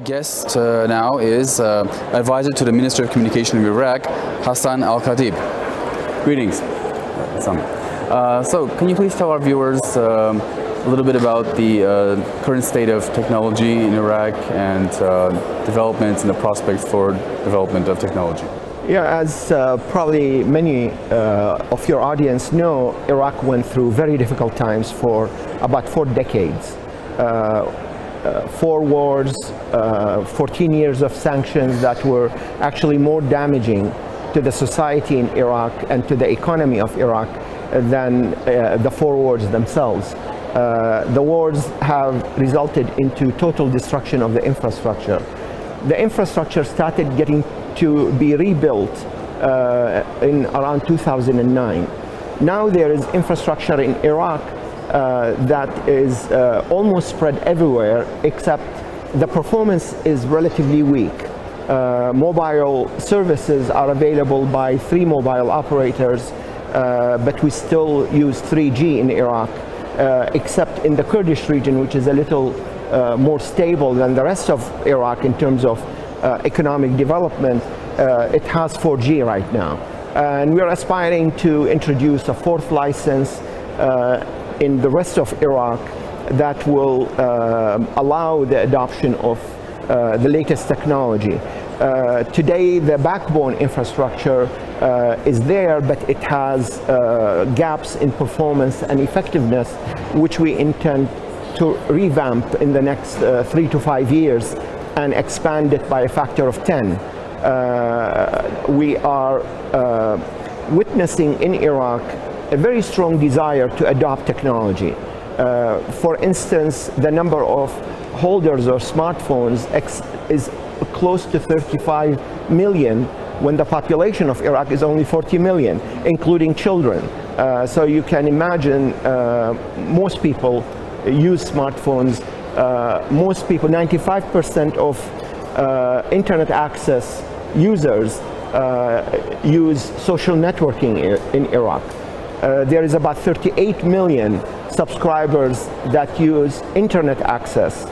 guest now is advisor to the Minister of Communication of Iraq, Hassan Al-Khatib. Greetings, Hassan. So can you please tell our viewers a little bit about the current state of technology in Iraq and developments and the prospects for development of technology? Yeah, as probably many of your audience know, Iraq went through very difficult times for about 4 decades. 4 wars, 14 years of sanctions that were actually more damaging to the society in Iraq and to the economy of Iraq than the 4 wars themselves. The wars have resulted into total destruction of the infrastructure. The infrastructure started getting to be rebuilt in around 2009. Now there is infrastructure in Iraq that is almost spread everywhere, except the performance is relatively weak. Mobile services are available by 3 mobile operators, but we still use 3G in Iraq, except in the Kurdish region, which is a little more stable than the rest of Iraq in terms of economic development. It has 4G right now. And we are aspiring to introduce a 4th license in the rest of Iraq that will allow the adoption of the latest technology. Today the backbone infrastructure is there, but it has gaps in performance and effectiveness, which we intend to revamp in the next 3 to 5 years and expand it by a factor of 10. We are witnessing in Iraq a very strong desire to adopt technology. For instance, the number of holders of smartphones is close to 35 million when the population of Iraq is only 40 million, including children. So you can imagine most people use smartphones. Most people, 95% of internet access users use social networking in Iraq. There is about 38 million subscribers that use internet access.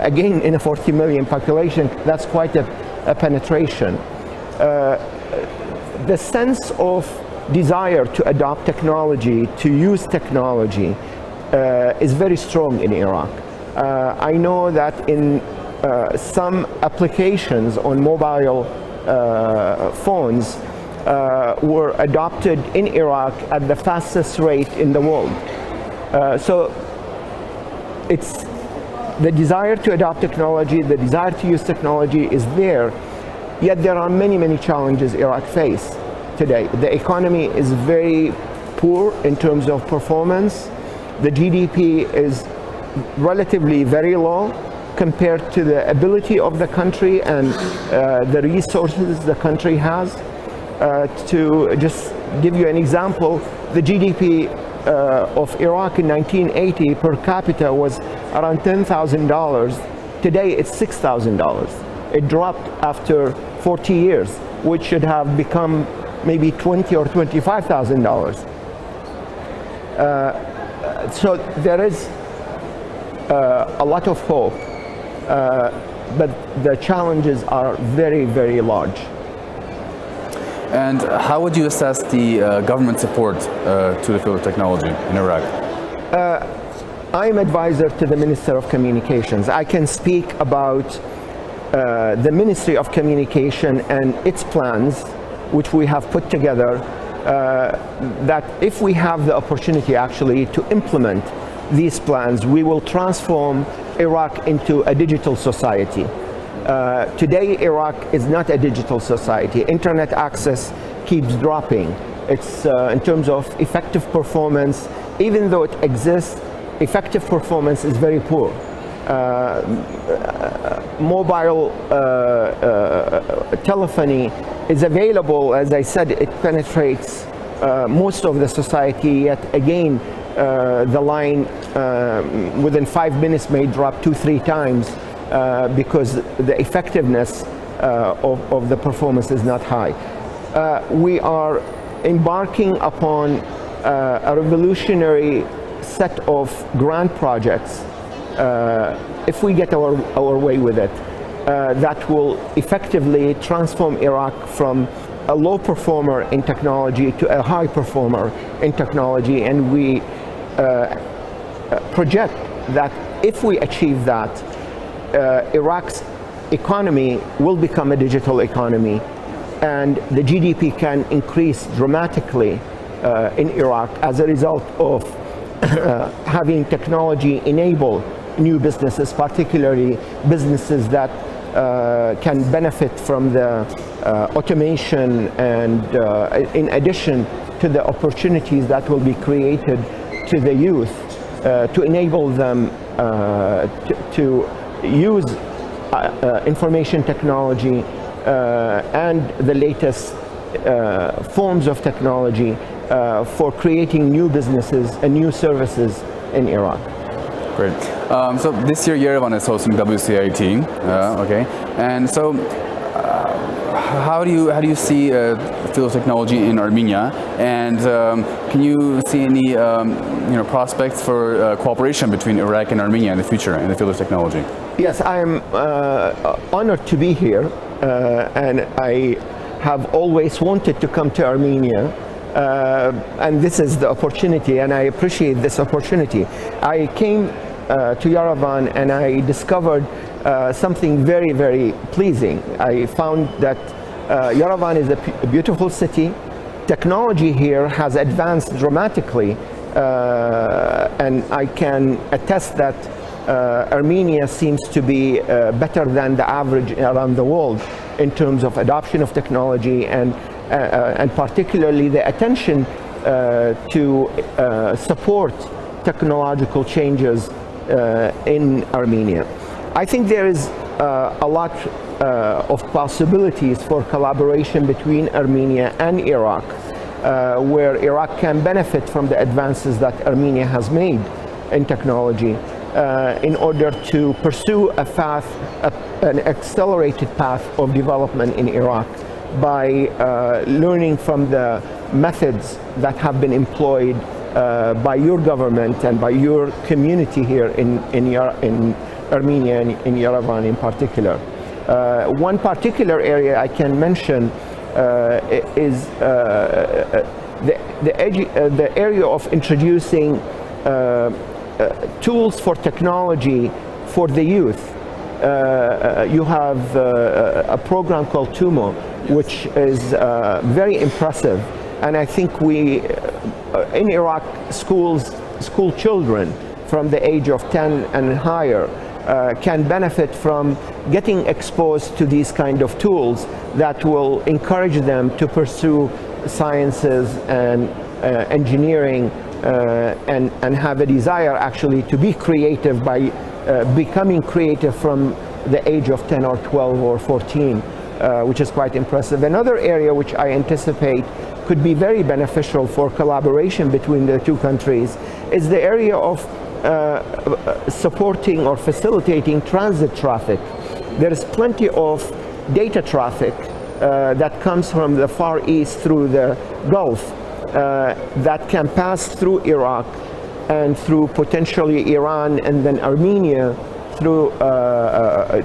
Again, in a 40 million population, that's quite a penetration. The sense of desire to adopt technology, to use technology, is very strong in Iraq. I know that in some applications on mobile phones were adopted in Iraq at the fastest rate in the world. So it's the desire to adopt technology, the desire to use technology is there, yet there are many, many challenges Iraq face today. The economy is very poor in terms of performance. The GDP is relatively very low compared to the ability of the country and the resources the country has. To just give you an example, the GDP of Iraq in 1980 per capita was around $10,000. Today it's $6,000. It dropped after 40 years, which should have become maybe $20,000 or $25,000. So there is a lot of hope, but the challenges are very, very large. And how would you assess the government support to the field of technology in Iraq? I'm advisor to the Minister of Communications. I can speak about the Ministry of Communication and its plans, which we have put together, that if we have the opportunity actually to implement these plans, we will transform Iraq into a digital society. Today, Iraq is not a digital society. Internet access keeps dropping. It's in terms of effective performance, even though it exists, effective performance is very poor. Mobile telephony is available. As I said, it penetrates most of the society, yet again, the line within 5 minutes may drop 2-3 times because the effectiveness of the performance is not high. We are embarking upon a revolutionary set of grant projects if we get our way with it. that will effectively transform Iraq from a low performer in technology to a high performer in technology. And we project that if we achieve that, Iraq's economy will become a digital economy, and the GDP can increase dramatically in Iraq as a result of having technology enable new businesses, particularly businesses that can benefit from the automation, and in addition to the opportunities that will be created to the youth to enable them to use information technology and the latest forms of technology for creating new businesses and new services in Iraq. Great. So this year Yerevan is hosting WCIT. Okay. And so how do you see field of technology in Armenia? And can you see any prospects for cooperation between Iraq and Armenia in the future in the field of technology? Yes, I am honored to be here, and I have always wanted to come to Armenia, and this is the opportunity, and I appreciate this opportunity. I came to Yerevan and I discovered something very, very pleasing. I found that Yerevan is a beautiful city. Technology here has advanced dramatically, and I can attest that Armenia seems to be better than the average around the world in terms of adoption of technology, and particularly the attention to support technological changes in Armenia. I think there is a lot of possibilities for collaboration between Armenia and Iraq, where Iraq can benefit from the advances that Armenia has made in technology in order to pursue a path, an accelerated path of development in Iraq by learning from the methods that have been employed by your government and by your community here in Armenia and in Yerevan in particular. One particular area I can mention is the area of introducing tools for technology for the youth. You have a program called TUMO, which is very impressive, and I think we in Iraq school children from the age of 10 and higher can benefit from getting exposed to these kind of tools that will encourage them to pursue sciences and engineering and have a desire actually to be creative by becoming creative from the age of 10 or 12 or 14, which is quite impressive. Another area which I anticipate could be very beneficial for collaboration between the two countries is the area of supporting or facilitating transit traffic. There is plenty of data traffic that comes from the Far East through the Gulf that can pass through Iraq and through potentially Iran and then Armenia through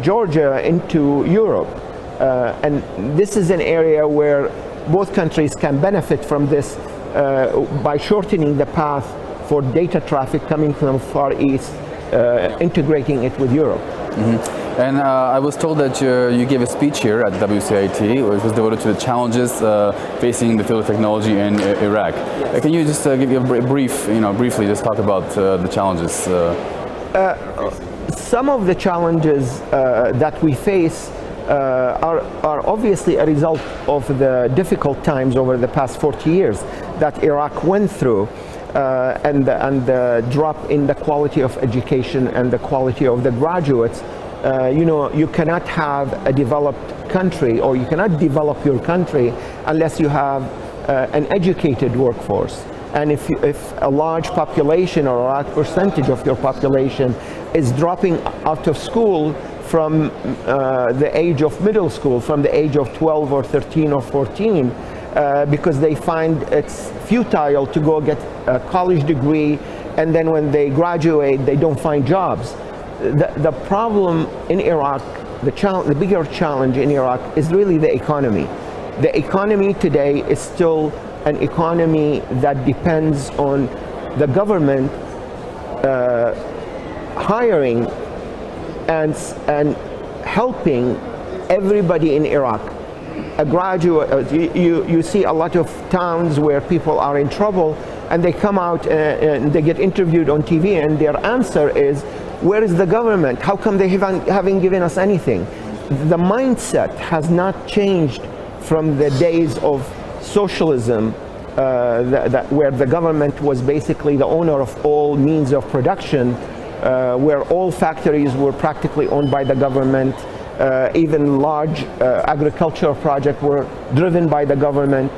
Georgia into Europe. And this is an area where both countries can benefit from this by shortening the path for data traffic coming from Far East, integrating it with Europe. Mm-hmm. And I was told that you gave a speech here at WCIT, which was devoted to the challenges facing the field of technology in Iraq. Yes. Can you just give a briefly just talk about the challenges? Some of the challenges that we face are obviously a result of the difficult times over the past 40 years that Iraq went through, and the drop in the quality of education and the quality of the graduates. You cannot have a developed country, or you cannot develop your country unless you have an educated workforce. And if a large population or a large percentage of your population is dropping out of school from the age of middle school, from the age of 12 or 13 or 14, because they find it's futile to go get a college degree, and then when they graduate they don't find jobs. The problem in Iraq the bigger challenge in Iraq is really the economy. The economy today is still an economy that depends on the government hiring and helping everybody in Iraq. A graduate, you see a lot of towns where people are in trouble and they come out and they get interviewed on TV and their answer is, where is the government? How come they haven't given us anything? The mindset has not changed from the days of socialism, where the government was basically the owner of all means of production, where all factories were practically owned by the government. Even large agricultural projects were driven by the government.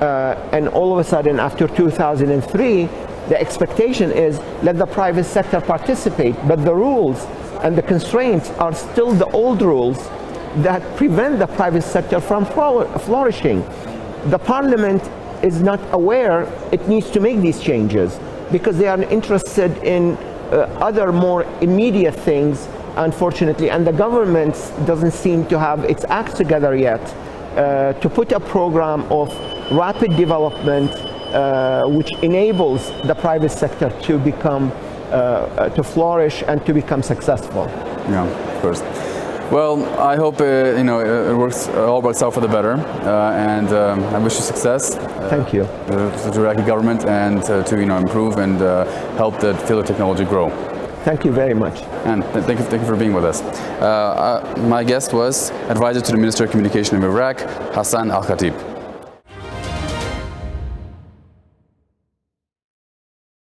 And all of a sudden, after 2003, the expectation is let the private sector participate, but the rules and the constraints are still the old rules that prevent the private sector from flourishing. The parliament is not aware it needs to make these changes because they are interested in other more immediate things, unfortunately, and the government doesn't seem to have its acts together yet to put a program of rapid development which enables the private sector to become, to flourish and to become successful. Yeah, of course. Well, I hope it all works out for the better, and I wish you success. Thank you. To the Iraqi government and to improve and help the field of technology grow. Thank you very much. And thank you for being with us. My guest was Advisor to the Minister of Communication of Iraq, Hassan Al-Khatib.